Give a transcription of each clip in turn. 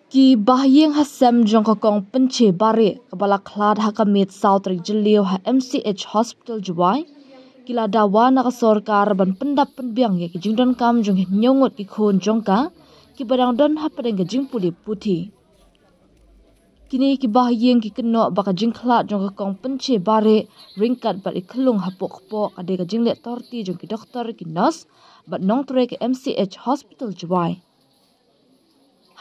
Ki bahyeng hasem jong kong penche bare kabala khlad hakamit South Region ha MCH Hospital juwai kila dawa na ka sarkar ban pendap penbiang ye ki jingdon kam jong nyongot ki khon jongka ki badang don ha padeng ke jing puli puthi kini ki bahyeng ki keno baka jing khlat jong kong penche bare ringkat bat ikhlung hapok pok ade ka jingle torti jong ki doktor ki nurse bat nong tre ke MCH Hospital juwai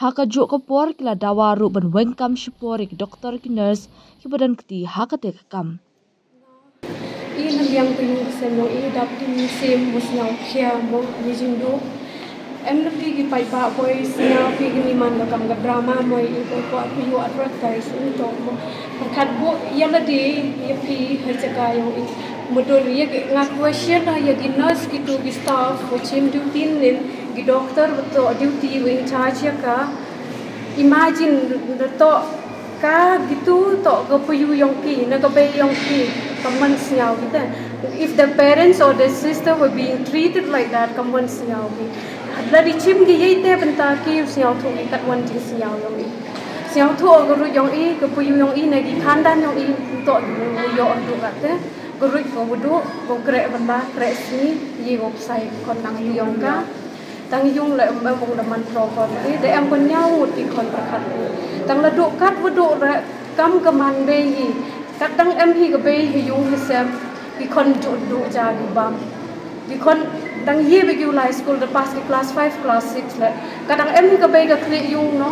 haka juk kapor kila dawaru ban wengkam shipor ki doktor ki nurse ki badan kti haka te kam Ini yang penyung semua ini dapat musim musnau kia mo nijindo. Lebih ki pai ba boy snya pergi ni man kam ga drama mo ini ko aku advertise untuk mo. Kat bo ya ladi ya pi hajaka yang modul ya ngak question ya di nurse gitu di staff macam duty nin di doktor betul duty in charge ya ka. Imagine to ka gitu to ke puyu yang ki na ke be yang ki kaman siaw kita. If the parents or the sister were being treated like that, kaman siaw ki. Lari chim ki yai te benta ki siaw thu ki kat wan jing siaw yang i. Siaw thu guru yang i ke puyu yang i na ki khandan yang i to yo andu kat te. Guru ko wudu ko krek benda krek ni yi gop sai kon nang yang ka. Tang yung le mong daman pro kon i de am kon nyau ti kon prakhat. Tang la duk kat wudu re kam kaman be yi. Kadang hi ke be hi yung hisem ki kon du ja di bam ki kon dang ye be you high school the pass ki class 5 class 6 le kadang hi ke be ka kli yung no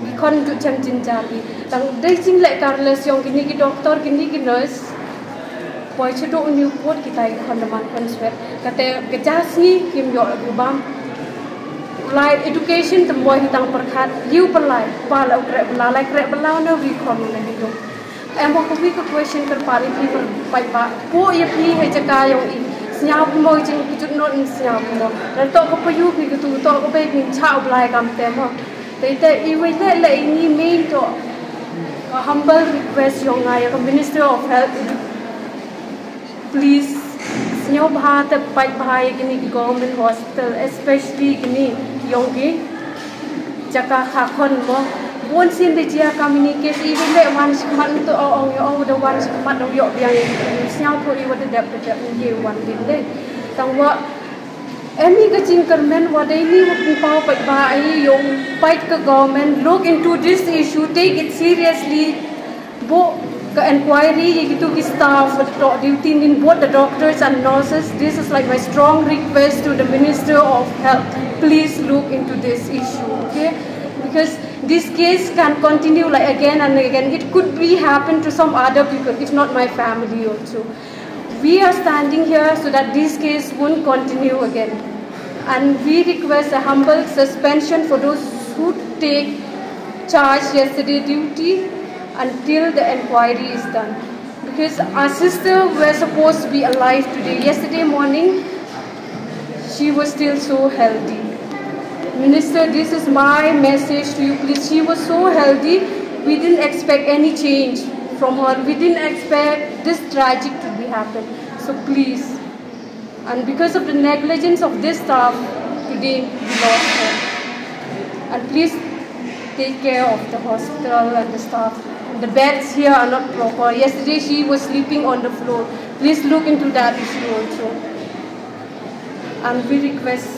ki kon du chan jin ja di dang dei jing le carles yung kini ki doktor kini ki nurse poi chu new port ki tai kon man kon sweat kate gejasi kim yo du bam lai education temoy hitang perkhat liu pelai pa la krek bela lai krek bela no wi kon ne du em có biết cái question cần phải đi phải bà bố yêu phi hay chắc cái yêu nhau môi trên cái chút nốt nhau màแล้วตัวก็ไปอยู่พี่ก็ตัวก็ไปกินข้าวปลายกันเต็มอ่ะแต่อีเวนต์เลยนี่มีตัว humble request ยังไงกับ Minister of Health please nhauพาแต่ไปพายกินที่ government hospital especially กินนี่ยงกี้จะกะขาคนบ่bukan sin dia kami ni kes even le wan sikmat untuk ong yo the wan sikmat do yo biang siao tho I wada dap ni wan din le tangwa any ka jing kermen wada ni waktu pau pai ba ai yong fight ka government look into this issue take it seriously bo ka inquiry gitu ki staff duty in both the doctors and nurses this is like my strong request to the Minister of Health please look into this issue okay because this case can continue like again and again. It could be happen to some other people, if not my family also. We are standing here so that this case won't continue again. And we request a humble suspension for those who take charge yesterday duty until the inquiry is done. Because our sister was supposed to be alive today. Yesterday morning, she was still so healthy. Minister, this is my message to you, please. She was so healthy. We didn't expect any change from her. We didn't expect this tragic to be happen. So please, and because of the negligence of this staff, today we lost her. And please take care of the hospital and the staff. The beds here are not proper. Yesterday she was sleeping on the floor. Please look into that issue also. And we request,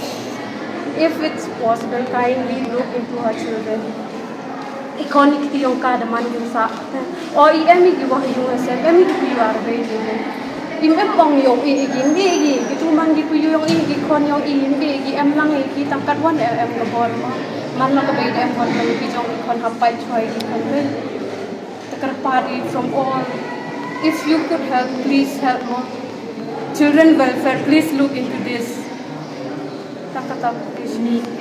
if it's possible, kindly look into her children. Iconic ti yung kada man yung sa o emi giwa yung sa emi gi you are very good. Im ong yung igi gitu man gi pu yung igi kon yung igi em lang igi tangkat wan em gabor man lang kabay em kon gi jong kon hapai choi gi kon ben takar party from all. If you could help, please help mo. Children welfare, please look into this. Takatak please.